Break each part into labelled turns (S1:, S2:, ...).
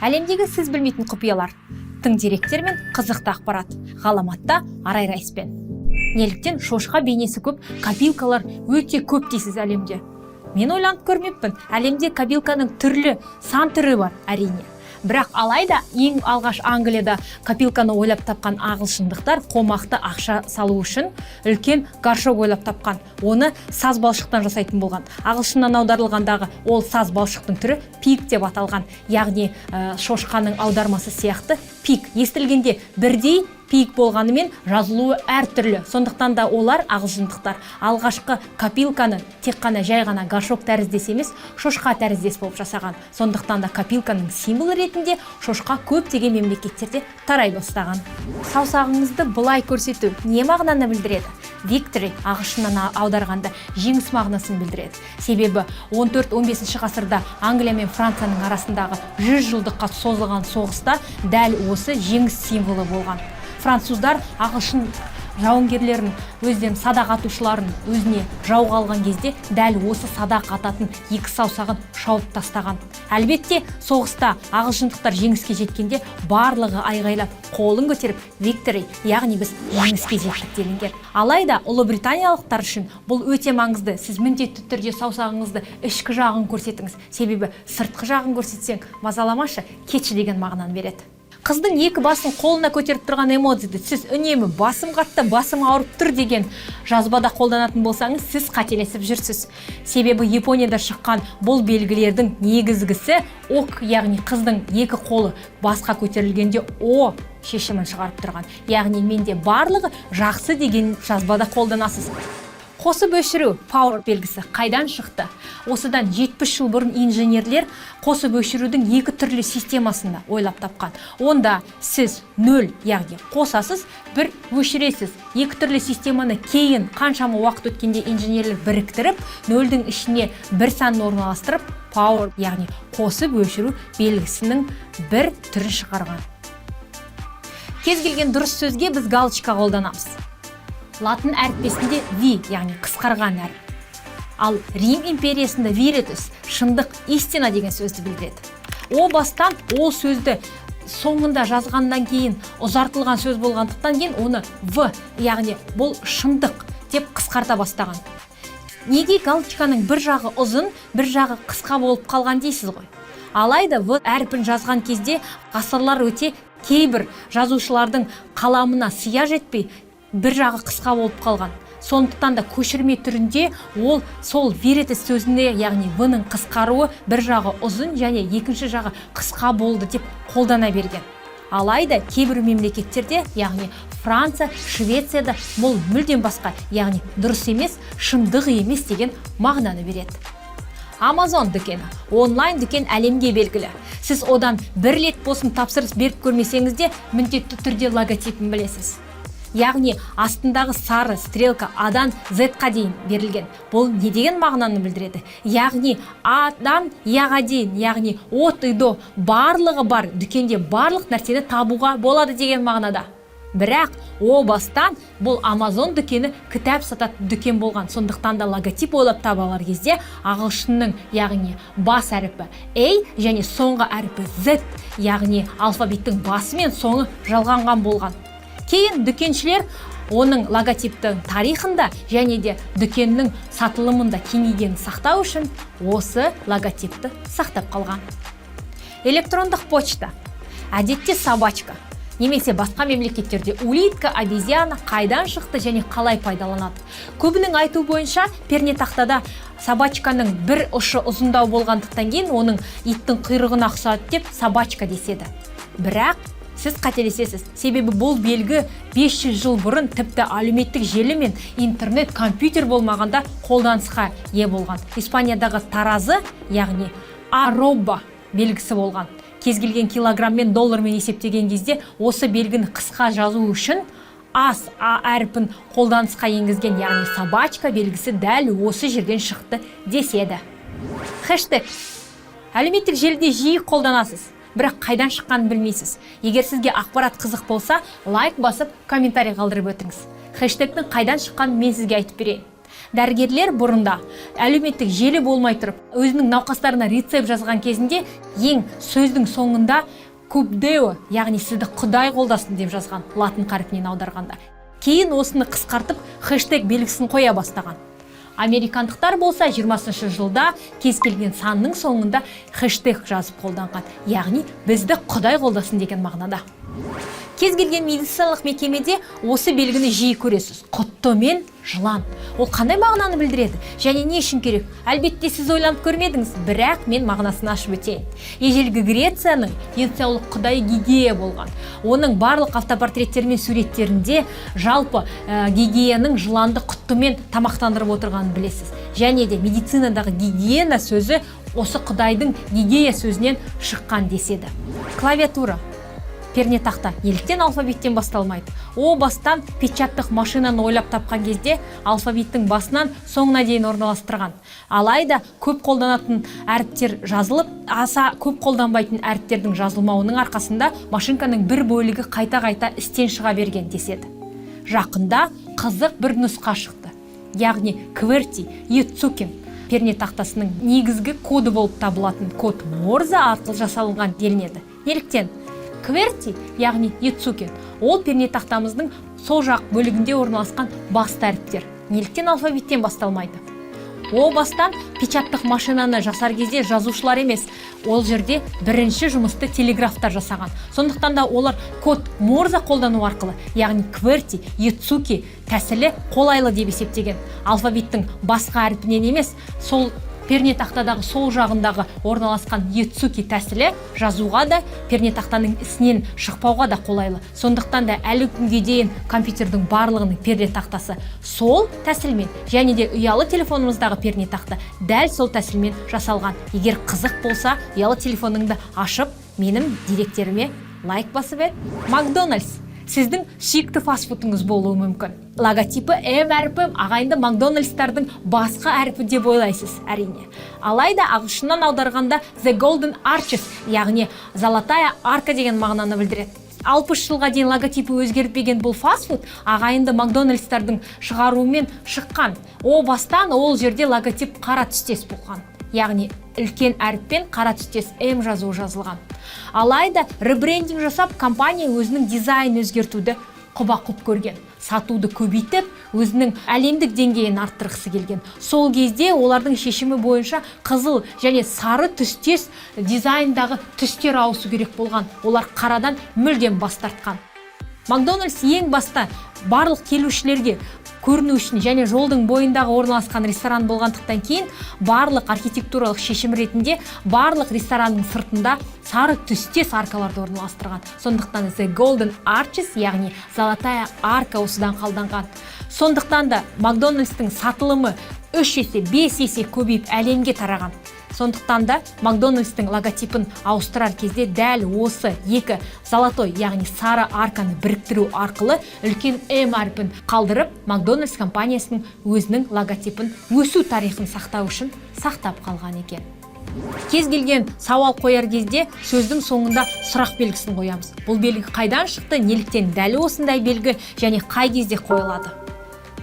S1: Әлемдегі сіз білмейтін құпиялар, тың деректер мен қызықты ақпарат. Ғаламатта Арай Райспен. Неліктен шошқа бейнесі көп, копилкалар өте көп дейсіз әлемде? Мен ойланып көрмеппін. Әлемде копилканың сан түрі бар, әрине. Бірақ алайда ең алғаш Англияда копилканы ойлап тапқан ағылшындықтар қомақты ақша салу үшін үлкен горшок ойлап тапқан. Оны саз балшықтан жасайтын болған. Ағылшыннан аударылғандағы ол саз балшықтың түрі пик деп аталған. Яғни шошқаның аудармасы сияқты пик. Естілгенде бірдей пик болғанымен жазылуы әртүрлі. Сондықтан да олар ағылшындықтар алғашқы копилканы тек қана жай ғана горшок тәріздес емес, шошқа тәріздес болып жасаған. Сондықтан да копилканың символы ретінде шошқа көптеген мемлекеттерде тарай бастаған. Саусағыңызды былай көрсету не мағынаны білдіреді? Victory ағылшыннан аударғанда жеңіс мағынасын білдіреді. Себебі 14-15 ғасырда Англия мен Францияның арасындағы 100 жылдыққа созылған соғыста дәл осы жеңіс символы болған. Француздар ағылшын жауынгерлерін, өздерін садақ атушыларын өзіне жауға алған кезде дәл осы садақ ататын екі саусағын шауып тастаған. Әлбетте, соғыста ағылшындықтар жеңіске жеткенде барлығы айғайлап, қолын көтеріп, victory, яғни біз жеңіске жеттік делінген. Алайда, ұлыбританиялықтар үшін бұл өте маңызды. Сіз міндетті түрде саусағыңызды ішкі жағын көрсетіңіз. Себебі сыртқы жағын көрсетсең, мазаламашы, кетші деген мағынаны береді. Қыздың екі басын қолына көтеріп тұрған эмоджиді сіз үнемі басым қатты, басым ауырып тұр деген жазбада қолданатын болсаңыз, сіз қателесіп жүрсіз. Себебі Японияда шыққан бұл белгілердің негізгісі ок, яғни қыздың екі қолы басқа көтерілгенде о шешімін шығарып тұрған. Яғни менде барлығы жақсы деген жазбада қолданасыз. Қосып өшіру, power белгісі қайдан шықты? Осыдан 70 жыл бұрын инженерлер қосып өшірудің екі түрлі системасында ойлап тапқан. Онда сіз 0, яғни қосасыз, бір өшіресіз. Екі түрлі системаны кейін қаншама уақыт өткенде инженерлер біріктіріп, 0-дің ішіне бір санын орналастырып, power, яғни қосып өшіру белгісінің бір түрін шығарған. Кез келген дұрыс сөзге біз галочка қолданамыз. Латын әріппесінде V, яғни қысқарған әріп. Ал Рим империясында viritus, шындық, истина деген сөзді білдіреді. О бастан ол сөзді соңында жазғаннан кейін ұзартылған сөз болғандықтан кейін оны В, яғни бұл шындық деп қысқарта бастаған. Неге галочканың бір жағы ұзын, бір жағы қысқа болып қалған дейсіз ғой? Алайда В әріпін жазған кезде ғасырлар өте кейбір жазушылардың қаламына сия жетпей, бір жағы қысқа болып қалған. Сондықтан да көшірме түрінде ол сол viritus сөзіне, яғни V-ның қысқаруы бір жағы ұзын және екінші жағы қысқа болды деп қолдана берген. Алайда кейбір мемлекеттерде, яғни Франция, Швецияда бұл мүлдем басқа, яғни дұрыс емес, шындық емес деген мағынаны береді. Amazon дүкені, онлайн дүкен әлемге белгілі. Сіз одан бір рет болсын тапсырыс беріп көрмесеңіз де, міндетті түрде логотипін білесіз. Яғни астындағы сары стрелка А-дан Z-қа дейін берілген. Бұл не деген мағынаны білдіреді? Яғни А-дан Я-ға дейін, яғни от, үйді барлығы бар, дүкенде барлық нәрсені табуға болады деген мағынада. Бірақ о бастан бұл Amazon дүкені кітап сататын дүкен болған. Сондықтан да логотип ойлап табалар кезде ағылшынның, яғни бас әріпі A және соңғы әріпі Z, яғни алфавиттің басы мен соңы жалғанған болған. Кейін дүкеншілер оның логотиптің тарихында және де дүкеннің сатылымында кеңейгенін сақтау үшін осы логотипті сақтап қалған. Электрондық почта. Әдетте собачка. Немесе басқа мемлекеттерде улитка, обезьяна қайдан шықты және қалай пайдаланады. Көбінің айту бойынша пернетақтада собачканың бір ұшы ұзындау болғандықтан кейін оның иттің құйрығына ұқсайды деп собачка деседі. Бірақ сіз қателесесіз. Себебі бұл белгі 500 жыл бұрын тіпті әлеуметтік желі мен интернет, компьютер болмағанда қолданысқа ие болған. Испаниядағы таразы, яғни арроба белгісі болған. Кез келген килограмм мен доллармен есептеген кезде осы белгіні қысқа жазу үшін А әріпін қолданысқа енгізген, яғни собачка белгісі дәл осы жерден шықты деседі. Хэштег. Әлеуметтік желіде жиі қолданасыз, бірақ қайдан шыққанын білмейсіз. Егер сізге ақпарат қызық болса, лайк басып, комментарий қалдырып өтіңіз. Хэштегтің қайдан шыққанын мен сізге айтып берейін. Дәрігерлер бұрында әлеуметтік желі болмай тұрып, өзінің науқастарына рецепт жазған кезінде ең сөздің соңында кубдео, яғни сізді Құдай қолдасын деп жазған, латын қарпінен аударғанда. Кейін осыны қысқартып хэштег белгісін қоя бастаған. Американдықтар болса 20-шы жылда кез келген санның соңында хэштег жазып қолданған, яғни бізді Құдай қолдасын деген мағынада. Кез келген медициналық мекемеде осы белгіні жиі көресіз. Құтты мен жылан. Ол қандай мағынаны білдіреді және не үшін керек? Әлбетте сіз ойланып көрмедіңіз, бірақ мен мағынасын ашып өтейін. Ежелгі Грецияның денсаулық құдайы Гигея болған. Оның барлық автопортреттері мен суреттерінде жалпы Гигеяның жыланды құттымен тамақтандырып отырғанын білесіз. Және де медицинадағы гигиена сөзі осы құдайдың Гигея сөзінен шыққан деседі. Клавиатура, пернетақта неліктен алфавиттен басталмайды? О бастан печаттық машинаны ойлап тапқан кезде алфавиттің басынан соңына дейін орналастырған. Алайда көп қолданатын әріптер жазылып, аса көп қолданбайтын әріптердің жазылмауының арқасында машинканың бір бөлігі қайта-қайта істен шыға берген деседі. Жақында қызық бір нұсқа шықты. Яғни кверти, ецукин пернетақтасының негізгі коды болып табылатын код Морзе арқылы жасалынған делінеді. Неліктен? Кверти, яғни ецукин, ол пернетақтамыздың сол жақ бөлігінде орналасқан басты әріптер. Неліктен алфавиттен басталмайды? О бастан печаттық машинаны жасар кезде жазушылар емес, ол жерде бірінші жұмысты телеграфтар жасаған. Сондықтан да олар код Морзе қолдану арқылы, яғни кверти, ецуки тәсілі қолайлы деп есептеген. Алфавиттің басқа әрпінен емес, сол пернетақтадағы сол жағындағы орналасқан ецуки тәсілі жазуға да, пернетақтаның ісінен шықпауға да қолайлы. Сондықтан да әлі күнге дейін компьютердің барлығының пернетақтасы сол тәсілмен, және де ұялы телефонымыздағы пернетақта дәл сол тәсілмен жасалған. Егер қызық болса, ұялы телефоныңды ашып, менің директеріме лайк басып ет. Макдональдс сіздің сүйікті фастфудыңыз болуы мүмкін. Логотипі М әрпі ағайынды Макдональдстардың басқа әрпі деп ойлайсыз, әрине. Алайда ағылшыннан аударғанда The Golden Arches, яғни золотая арка деген мағынаны білдіреді. 60 жылға дейін логотипі өзгертпеген бұл фастфуд ағайынды Макдональдстардың шығаруымен шыққан. О бастан ол жерде логотип қара түстес болған. Яғни үлкен әріппен қара түстес М жазуы жазылған. Алайда ребрендинг жасап, компания өзінің дизайнын өзгертуді құба-құп көрген. Сатуды көбейтіп, өзінің әлемдік деңгейін арттырғысы келген. Сол кезде олардың шешімі бойынша қызыл және сары түстес дизайндағы түстер ауысу керек болған. Олар қарадан мүлдем бас тартқан. Макдональдс ең баста барлық келушілерге көріну үшін және жолдың бойындағы орналасқан ресторан болғандықтан кейін барлық архитектуралық шешім ретінде барлық ресторанның сыртында сары түстес аркаларды орналастырған. Сондықтан The Golden Arches, яғни золотая арка осыдан қалданған. Сондықтан да Макдональдстың сатылымы 3 есе, 5 есе көбейіп әлемге тараған. Сондықтан да Макдональдстың логотипін ауыстырар кезде дәл осы екі золотой, яғни сары арканы біріктіру арқылы үлкен М әрпін қалдырып, Макдональдс компаниясының өзінің логотипін өсу тарихын сақтау үшін сақтап қалған екен. Кез келген сауал қояр кезде сөздің соңында сұрақ белгісін қоямыз. Бұл белгі қайдан шықты, неліктен дәл осындай белгі және қай кезде қойылады?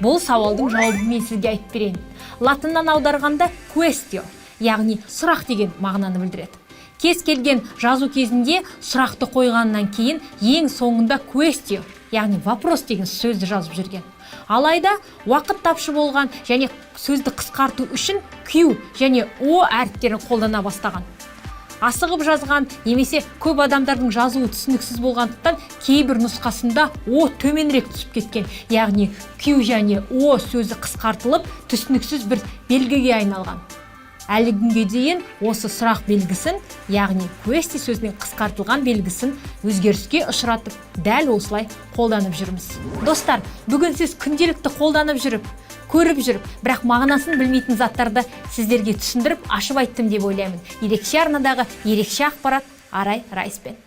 S1: Бұл сауалдың жауабын мен сізге айтып берейін. Латыннан аударғанда question, яғни сұрақ деген мағынаны білдіреді. Кез келген жазу кезінде сұрақты қойғаннан кейін ең соңында question, яғни вопрос деген сөзді жазып жүрген. Алайда уақыт тапшы болған және сөзді қысқарту үшін Q және O әріптерін қолдана бастаған. Асығып жазған немесе көп адамдардың жазуы түсініксіз болғандықтан кейбір нұсқасында O төменірек түсіп кеткен. Яғни Q және O сөзі қысқартылып түсініксіз бір белгіге айналған. Әлі күнге дейін осы сұрақ белгісін, яғни question сөзінің қысқартылған белгісін өзгеріске ұшыратып, дәл осылай қолданып жүрміз. Достар, бүгін сіз күнделікті қолданып жүріп, көріп жүріп, бірақ мағынасын білмейтін заттарды сіздерге түсіндіріп, ашып айттым деп ойлаймын. Ерекше арнадағы ерекше ақпарат Арай Райспен.